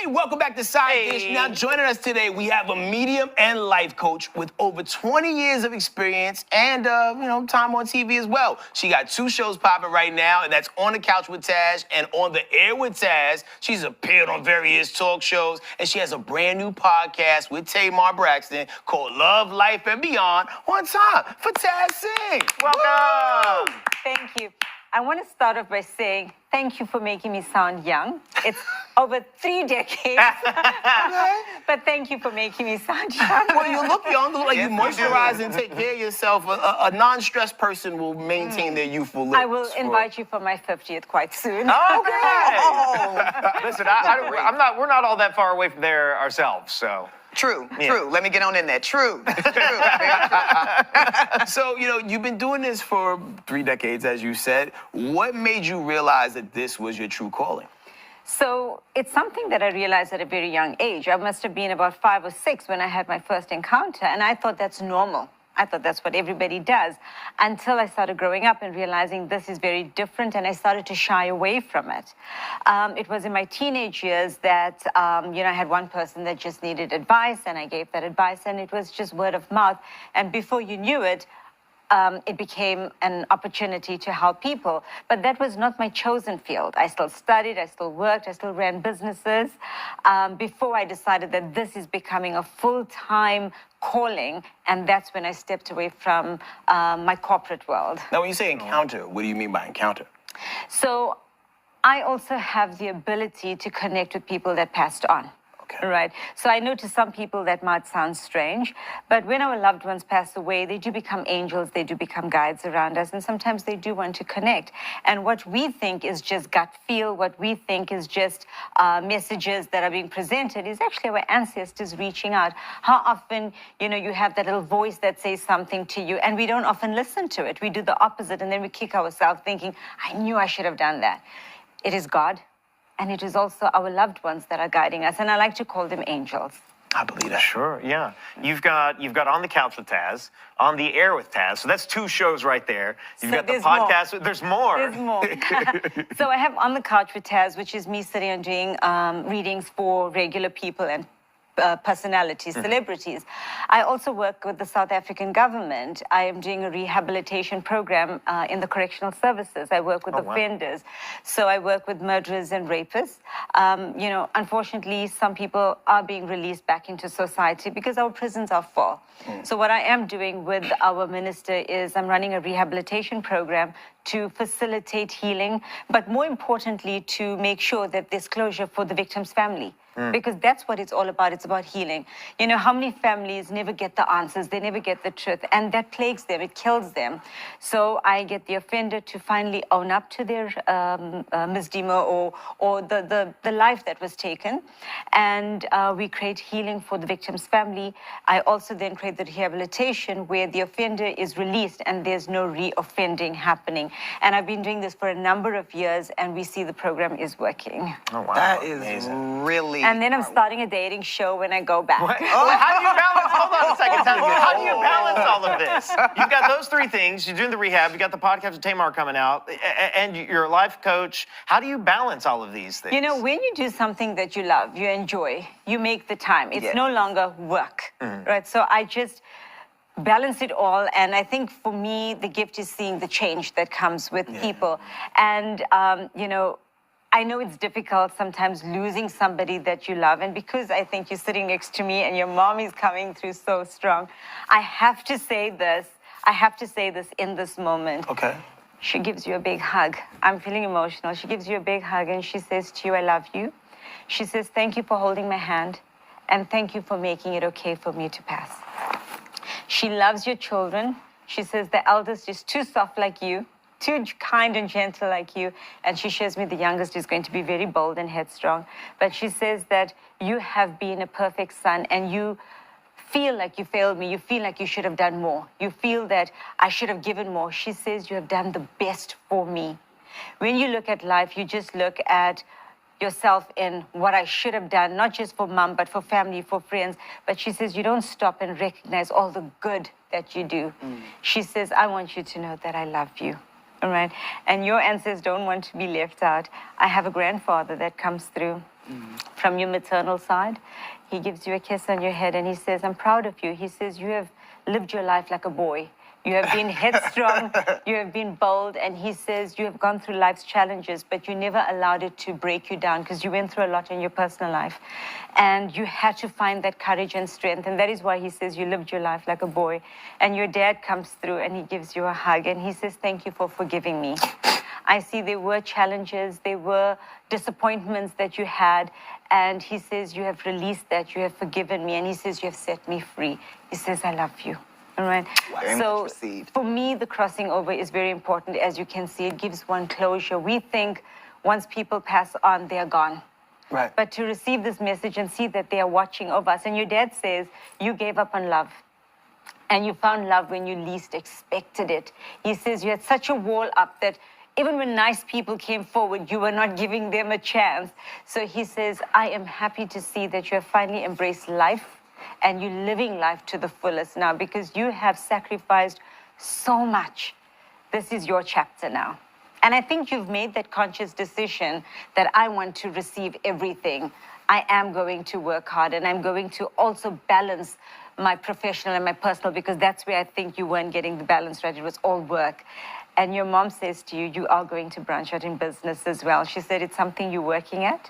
Hey, welcome back to Side Dish. Now, joining us today, we have a medium and life coach with over 20 years of experience and, time on TV as well. She got 2 shows popping right now, and that's On the Couch with Taz and On the Air with Taz. She's appeared on various talk shows, and she has a brand new podcast with Tamar Braxton called Love, Life, and Beyond. On time for Taz Singh. Welcome. Woo! Thank you. I want to start off by saying thank you for making me sound young. It's over 3 decades. But thank you for making me sound young. Well, you look young, look like you moisturize and take care of yourself. A non-stressed person will maintain their youthful looks. I will invite you for my 50th quite soon. Okay. Listen, we're not all that far away from there ourselves, so. True. Let me get on in there. True. So, you've been doing this for 3 decades, as you said. What made you realize that this was your true calling? So it's something that I realized at a very young age. I must have been about 5 or 6 when I had my first encounter, and I thought that's normal. I thought that's what everybody does, until I started growing up and realizing this is very different, and I started to shy away from it. It was in my teenage years that, I had one person that just needed advice, and I gave that advice, and it was just word of mouth. And before you knew it, it became an opportunity to help people. But that was not my chosen field. I still studied, I still worked, I still ran businesses before I decided that this is becoming a full-time calling, and that's when I stepped away from my corporate world. Now, when you say encounter, what do you mean by encounter? So I also have the ability to connect with people that passed on. Right. So I know to some people that might sound strange, but when our loved ones pass away, they do become angels, they do become guides around us, and sometimes they do want to connect. And what we think is just gut feel, what we think is just messages that are being presented is actually our ancestors reaching out. How often, you have that little voice that says something to you, and we don't often listen to it. We do the opposite, and then we kick ourselves thinking, I knew I should have done that. It is God. And it is also our loved ones that are guiding us. And I like to call them angels. I believe that. Sure, yeah. You've got On the Couch with Taz, On the Air with Taz. So that's 2 shows right there. You've got the podcast. There's more. There's more. So I have On the Couch with Taz, which is me sitting and doing readings for regular people and personalities, celebrities. I also work with the South African government. I am doing a rehabilitation program in the correctional services. I work with offenders. So I work with murderers and rapists. Unfortunately, some people are being released back into society because our prisons are full. So what I am doing with our minister is I'm running a rehabilitation program to facilitate healing, but more importantly, to make sure that there's closure for the victim's family. Because that's what it's all about. It's about healing. How many families never get the answers, they never get the truth, and that plagues them, it kills them. So I get the offender to finally own up to their misdemeanor or the life that was taken, and we create healing for the victim's family. I also then create the rehabilitation where the offender is released and there's no re-offending happening. And I've been doing this for a number of years, and we see the program is working. Oh, wow. That is really... And then I'm starting a dating show when I go back. How do you balance? Hold on a second. How do you balance all of this? You've got those 3 things. You're doing the rehab. You got the podcast with Tamar coming out, and you're a life coach. How do you balance all of these things? When you do something that you love, you enjoy, you make the time. It's no longer work, right? So I just balance it all, and I think for me, the gift is seeing the change that comes with people. And I know it's difficult sometimes losing somebody that you love, and because I think you're sitting next to me and your mom is coming through so strong, I have to say this in this moment. Okay. She gives you a big hug. I'm feeling emotional. She gives you a big hug and she says to you, I love you. She says, thank you for holding my hand, and thank you for making it okay for me to pass. She loves your children. She says the eldest is too soft like you, too kind and gentle like you. And she shares me the youngest is going to be very bold and headstrong. But she says that you have been a perfect son, and you feel like you failed me. You feel like you should have done more. You feel that I should have given more. She says you have done the best for me. When you look at life, you just look at yourself in what I should have done, not just for mom, but for family, for friends. But she says you don't stop and recognize all the good that you do. She says, I want you to know that I love you. All right. And your ancestors don't want to be left out. I have a grandfather that comes through. from your maternal side. He gives you a kiss on your head and he says, I'm proud of you. He says, you have lived your life like a boy. You have been headstrong, you have been bold, and he says you have gone through life's challenges, but you never allowed it to break you down because you went through a lot in your personal life. And you had to find that courage and strength. And that is why he says you lived your life like a boy. And your dad comes through and he gives you a hug and he says, thank you for forgiving me. I see there were challenges, there were disappointments that you had, and he says you have released that, you have forgiven me, and he says you have set me free. He says, I love you. All right. Very so much received. for me, the crossing over is very important. As you can see, it gives one closure. We think once people pass on, they're gone. Right. But to receive this message and see that they are watching over us, and your dad says you gave up on love. And you found love when you least expected it. He says you had such a wall up that even when nice people came forward, you were not giving them a chance. So he says, I am happy to see that you have finally embraced life and you're living life to the fullest now because you have sacrificed so much. This is your chapter now. And I think you've made that conscious decision that I want to receive everything. I am going to work hard and I'm going to also balance my professional and my personal because that's where I think you weren't getting the balance right. It was all work. And your mom says to you, you are going to branch out in business as well. She said it's something you're working at.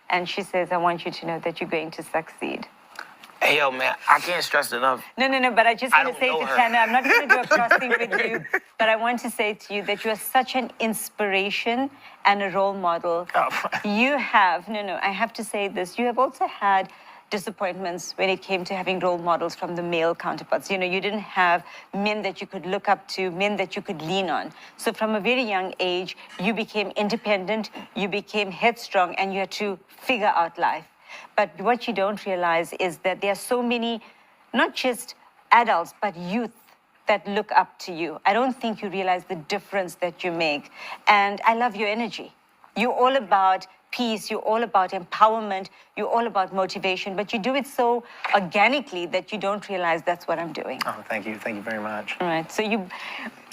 And she says, I want you to know that you're going to succeed. Hey, yo, man, I can't stress enough. No, but I just want to say don't to know her. Tana, I'm not going to do a crossing with you, but I want to say to you that you are such an inspiration and a role model. You have, I have to say this, you have also had disappointments when it came to having role models from the male counterparts. You didn't have men that you could look up to, men that you could lean on. So from a very young age, you became independent, you became headstrong, and you had to figure out life. But what you don't realize is that there are so many, not just adults, but youth that look up to you. I don't think you realize the difference that you make. And I love your energy. You're all about peace, you're all about empowerment, you're all about motivation, but you do it so organically that you don't realize that's what I'm doing. Oh, thank you. Thank you very much. All right, so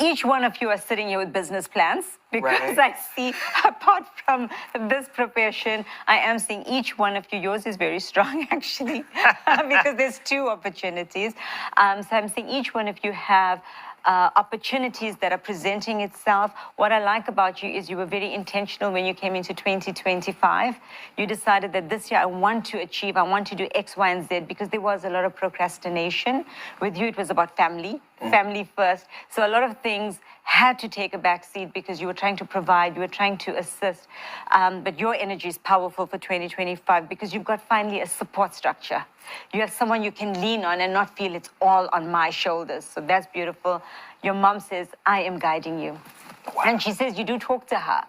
each one of you are sitting here with business plans because Right. I see, apart from this profession, I am seeing each one of you, yours is very strong actually, because there's two opportunities. So I'm seeing each one of you have opportunities that are presenting itself. What I like about you is you were very intentional when you came into 2025. You decided that this year I want to achieve, I want to do X, Y, and Z because there was a lot of procrastination. With you, it was about family, family first. So a lot of things had to take a back seat because you were trying to provide, you were trying to assist. But your energy is powerful for 2025 because you've got finally a support structure. You have someone you can lean on and not feel it's all on my shoulders. So that's beautiful. Your mom says, I am guiding you. Wow. And she says, you do talk to her.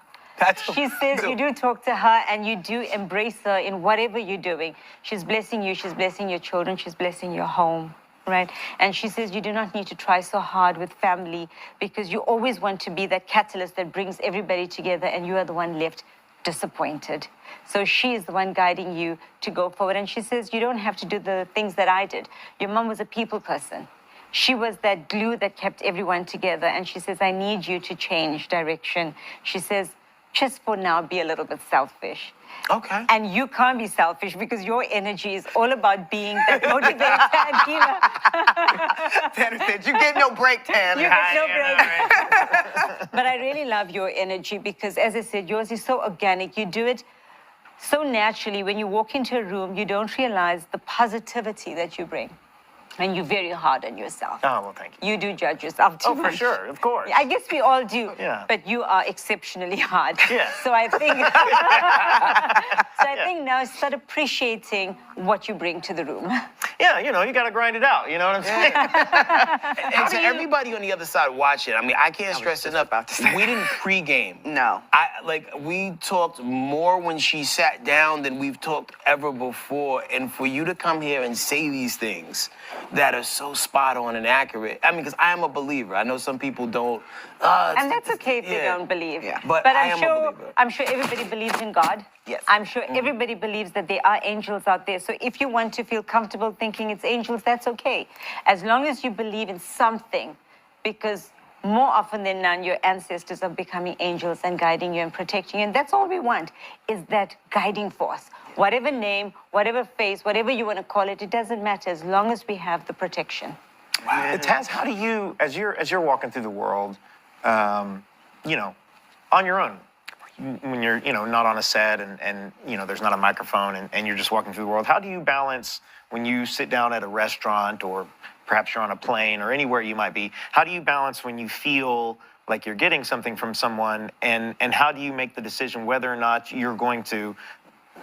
She says beautiful. you do talk to her and you do embrace her in whatever you're doing. She's blessing you, she's blessing your children, she's blessing your home. Right? And she says you do not need to try so hard with family because you always want to be that catalyst that brings everybody together and you are the one left disappointed. So she is the one guiding you to go forward. And she says you don't have to do the things that I did. Your mom was a people person. She was that glue that kept everyone together. And she says, I need you to change direction. She says, just for now, be a little bit selfish. Okay. And you can't be selfish because your energy is all about being that motivator and healer. Tanner said, you get no break, Tanner. You get no break. But I really love your energy because, as I said, yours is so organic. You do it so naturally. When you walk into a room, you don't realize the positivity that you bring. And you're very hard on yourself. Oh, well, thank you. You do judge yourself too Oh, for much. sure, of course. I guess we all do. Yeah. But you are exceptionally hard. Yeah. So I think think now start appreciating what you bring to the room. Yeah, you got to grind it out. You know what I'm saying? And to everybody on the other side watching, I mean, I can't stress enough. about to say We didn't pregame. No. We talked more when she sat down than we've talked ever before. And for you to come here and say these things that are so spot on and accurate, I mean, because I am a believer. I know some people don't. And that's okay if they yeah. don't believe. Yeah. But I am a believer. I'm sure everybody believes in God. Yes. I'm sure everybody believes that there are angels out there. So if you want to feel comfortable thinking it's angels, that's okay. As long as you believe in something, because more often than none, your ancestors are becoming angels and guiding you and protecting you. And that's all we want, is that guiding force. Whatever name, whatever face, whatever you want to call it, it doesn't matter as long as we have the protection. Wow. Taz, how do you, as you're walking through the world, you know, on your own, when you're, you know, not on a set and you know, there's not a microphone and you're just walking through the world, how do you balance when you sit down at a restaurant or perhaps you're on a plane or anywhere you might be, how do you balance when you feel like you're getting something from someone and how do you make the decision whether or not you're going to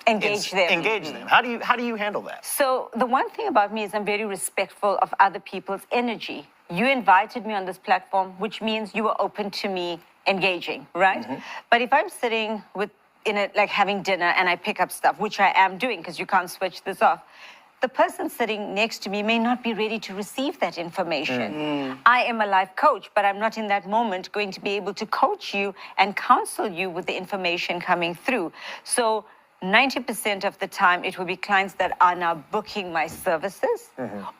Engage them. engage them? How do you handle that? So the one thing about me is I'm very respectful of other people's energy. You invited me on this platform, which means you were open to me engaging, right? But if I'm sitting like having dinner and I pick up stuff, which I am doing because you can't switch this off, the person sitting next to me may not be ready to receive that information. I am a life coach, but I'm not in that moment going to be able to coach you and counsel you with the information coming through. So 90% of the time, it will be clients that are now booking my services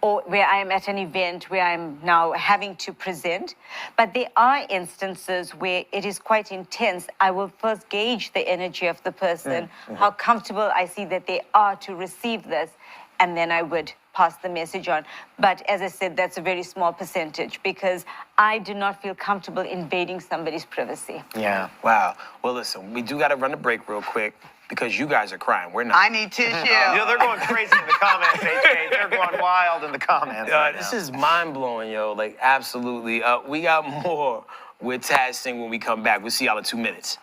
or where I am at an event where I'm now having to present. But there are instances where it is quite intense. I will first gauge the energy of the person, how comfortable I see that they are to receive this, and then I would pass the message on. But as I said, that's a very small percentage because I do not feel comfortable invading somebody's privacy. Yeah. Wow. Well, listen, we do got to run a break real quick because you guys are crying. We're not. I need tissue. You know, they're going crazy in the comments, AJ. They're going wild in the comments. Right This now. is mind-blowing, yo. Like, absolutely. We got more with Taz Singh when we come back. We'll see y'all in 2 minutes.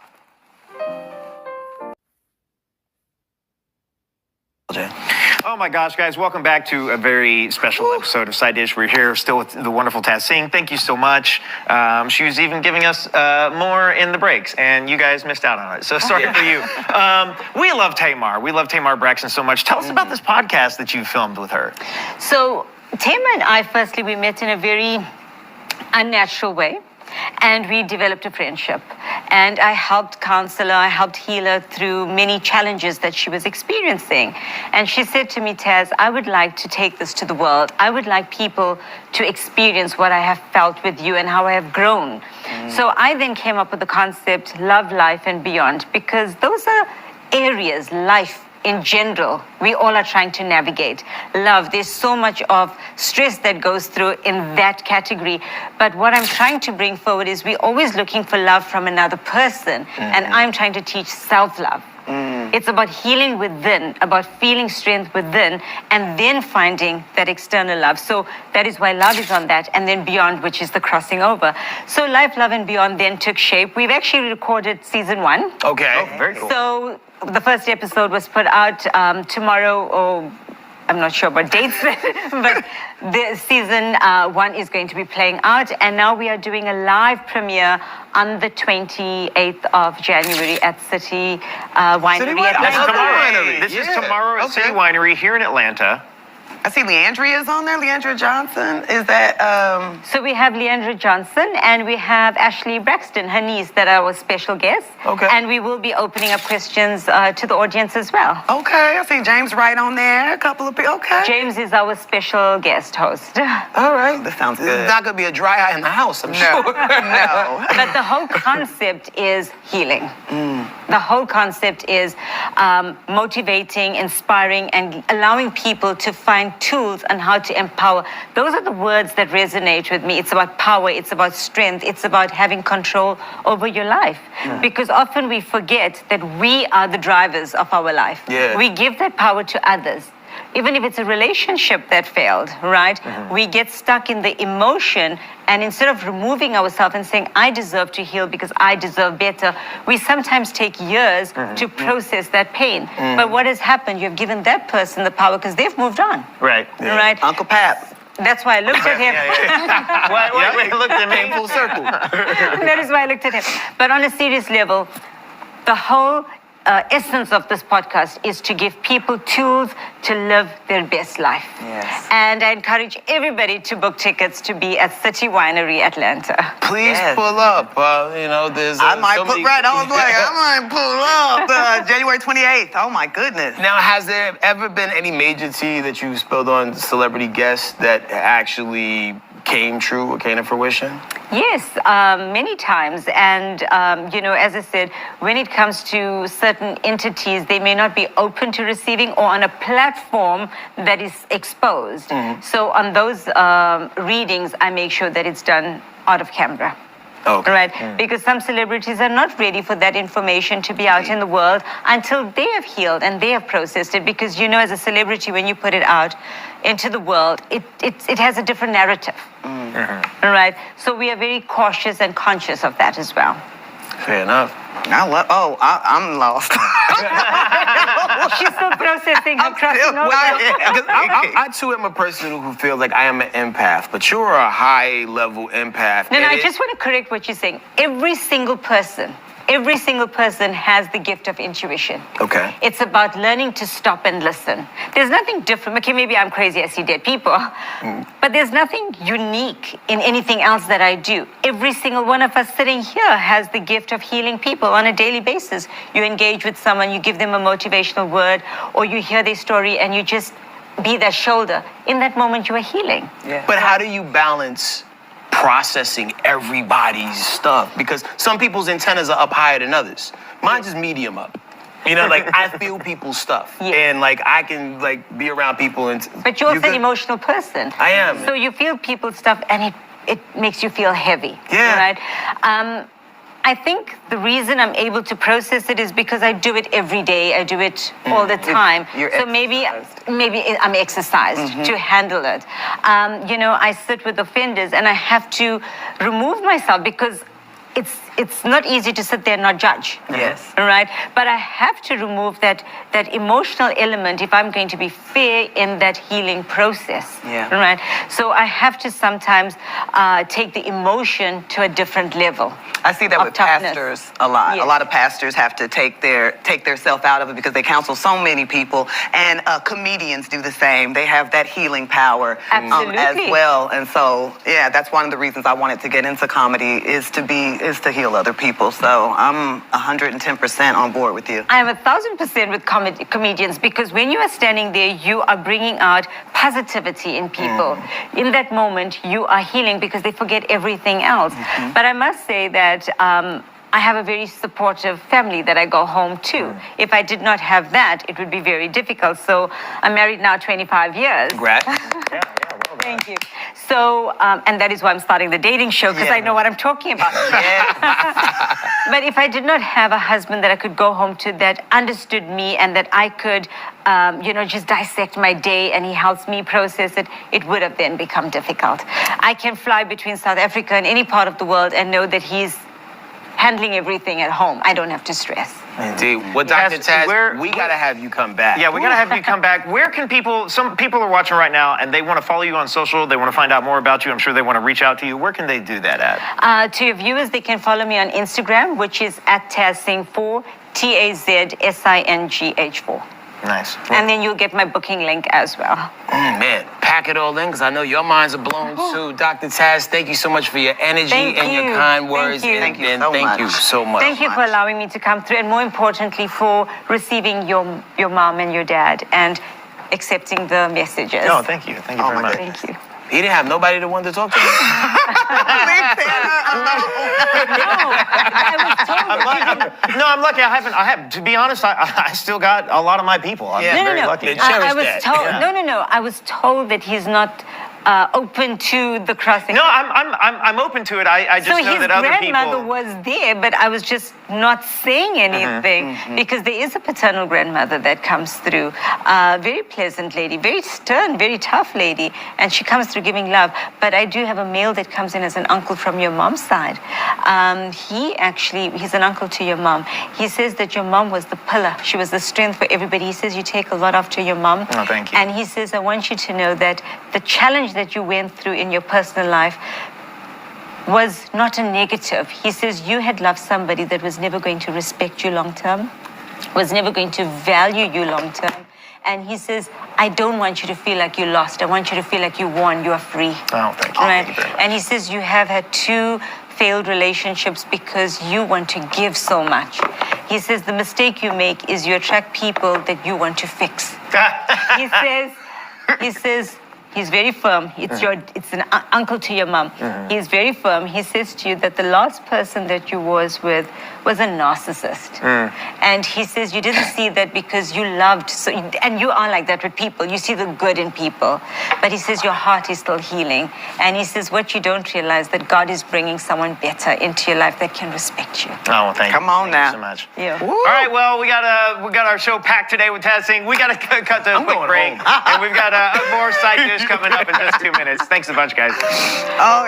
Oh my gosh, guys, welcome back to a very special episode of Side Dish. We're here still with the wonderful Taz Singh. Thank you so much. She was even giving us more in the breaks, and you guys missed out on it. So sorry for you. We love Tamar. We love Tamar Braxton so much. Tell us about this podcast that you filmed with her. So Tamar and I, firstly, we met in a very unnatural way. And we developed a friendship. And I helped counsel her, I helped heal her through many challenges that she was experiencing. And she said to me, Taz, I would like to take this to the world. I would like people to experience what I have felt with you and how I have grown. So I then came up with the concept, Love, Life, and Beyond, because those are areas, life, in general, we all are trying to navigate. Love, there's so much of stress that goes through in that category. But what I'm trying to bring forward is we're always looking for love from another person. And I'm trying to teach self-love. It's about healing within, about feeling strength within, and then finding that external love. So that is why Love is on that, and then Beyond, which is the crossing over. So Life, Love, and Beyond then took shape. We've actually recorded season 1. Okay. Oh, very cool. So the first episode was put out tomorrow, or I'm not sure about dates, but the season 1 is going to be playing out. And now we are doing a live premiere on the 28th of January at City Winery. City at That's Winery. Atlanta. tomorrow. This is Yeah. tomorrow at Okay. City Winery here in Atlanta. I see Leandria's on there. Leandria Johnson. Is that So we have Leandra Johnson and we have Ashley Braxton, her niece, that are our special guests. Okay. And we will be opening up questions to the audience as well. okay? I see James Wright on there. A couple of people. Okay. James is our special guest host. All right. That sounds It's good. not going to be a dry eye in the house, I'm No. sure. No. But the whole concept is healing. The whole concept is motivating, inspiring, and allowing people to find tools on how to empower. Those are the words that resonate with me. It's about power, it's about strength, it's about having control over your life. Because often we forget that we are the drivers of our life. Yeah. We give that power to others. Even if it's a relationship that failed, right? We get stuck in the emotion, and instead of removing ourselves and saying, I deserve to heal because I deserve better, we sometimes take years to process that pain. But what has happened? You've given that person the power because they've moved on, Right. right? Uncle Pap. That's why I looked at him. Wait, look at me. Full circle. That is why I looked at him. But on a serious level, the whole essence of this podcast is to give people tools to live their best life. Yes. And I encourage everybody to book tickets to be at City Winery Atlanta. Please Yes. pull up. There's I might so put many- right on. I might pull up January 28th. Oh my goodness. Now, has there ever been any major tea that you spilled on celebrity guests that actually came true or came to fruition? Yes, many times. And, as I said, when it comes to certain entities, they may not be open to receiving or on a platform that is exposed. So on those readings, I make sure that it's done out of camera. Okay. Right? Because some celebrities are not ready for that information to be out in the world until they have healed and they have processed it. Because, as a celebrity, when you put it out into the world, it has a different narrative. All right? So we are very cautious and conscious of that as well. Fair enough. I'm lost. She's still processing her crossing still- over. Because I too am a person who feels like I am an empath, but you're a high-level empath. No, and I just want to correct what you're saying. Every single person has the gift of intuition. Okay. It's about learning to stop and listen. There's nothing different. Okay, maybe I'm crazy, I see dead people, but there's nothing unique in anything else that I do. Every single one of us sitting here has the gift of healing people on a daily basis. You engage with someone, you give them a motivational word, or you hear their story and you just be their shoulder. In that moment, you are healing. But how do you balance processing everybody's stuff? Because some people's antennas are up higher than others. Mine's just medium up. Like I feel people's stuff, and like I can like be around people and. But you're also an good? emotional person. I am. So you feel people's stuff, and it makes you feel heavy. Yeah. Right. I think the reason I'm able to process it is because I do it every day. I do it all the time. You're so maybe I'm exercised to handle it. I sit with offenders and I have to remove myself because it's not easy to sit there and not judge. Yes. Right? But I have to remove that emotional element if I'm going to be fair in that healing process. Yeah. Right? So I have to sometimes take the emotion to a different level. I see that of with toughness. pastors a lot. Yes. A lot of pastors have to take their self out of it because they counsel so many people, and comedians do the same. They have that healing power as Absolutely. well. And so, yeah, that's one of the reasons I wanted to get into comedy is to heal other people. So I'm 110% on board with you. I am 1,000% with comedians because when you are standing there, you are bringing out positivity in people. In that moment, you are healing because they forget everything else. But I must say that I have a very supportive family that I go home to. If I did not have that, it would be very difficult. So I'm married now 25 years. Congrats. Thank you. So, and that is why I'm starting the dating show, because I know what I'm talking about. But if I did not have a husband that I could go home to that understood me and that I could, just dissect my day and he helps me process it, it would have then become difficult. I can fly between South Africa and any part of the world and know that he's handling everything at home. I don't have to stress. Indeed. Well, Dr. Taz, Taz, we got to have you come back. Yeah, we got to have you come back. Where can some people are watching right now and they want to follow you on social, they want to find out more about you, I'm sure they want to reach out to you. Where can they do that at? To your viewers, they can follow me on Instagram, which is @TazSingh4, TAZSINGH4. Nice. And then you'll get my booking link as well. Man, pack it all in because I know your minds are blown too. Dr. Taz, thank you so much for your energy Thank and you. your kind Thank words. you. And, Thank you and so thank much. you so much. Thank you for allowing me to come through, and more importantly, for receiving your mom and your dad and accepting the messages. No, thank you. Thank you very my much. Thank you. He didn't have nobody that wanted to talk to him. I'm lucky. I have. To be honest, I still got a lot of my people. I'm very lucky. They cherish I was that. told. Yeah. No. I was told that he's not open to the crossing. No, I'm open to it. I just So know his that other grandmother people. was there, but I was just not saying anything because there is a paternal grandmother that comes through. Very pleasant lady, very stern, very tough lady, and she comes through giving love. But I do have a male that comes in as an uncle from your mom's side. He's an uncle to your mom. He says that your mom was the pillar. She was the strength for everybody. He says you take a lot after your mom. Oh, thank you. And he says, I want you to know that the challenge that you went through in your personal life was not a negative. He says you had loved somebody that was never going to respect you long term, was never going to value you long term. And he says, I don't want you to feel like you lost. I want you to feel like you won, you are free. Oh, thank you. Right? Thank you very much. And he says you have had 2 failed relationships because you want to give so much. He says the mistake you make is you attract people that you want to fix. He says, He's very firm. It's an uncle to your mom. He's very firm. He says to you that the last person that you was with was a narcissist. And he says you didn't see that because you loved, and you are like that with people. You see the good in people. But he says your heart is still healing. And he says what you don't realize, that God is bringing someone better into your life that can respect you. Oh, well, thank you. Come on Thank you now. so much. Yeah. All right, well, we got our show packed today with Taz Singh. We got to cut to a quick going break, home. and we've got more side dish coming up in just 2 minutes. Thanks a bunch, guys. Oh.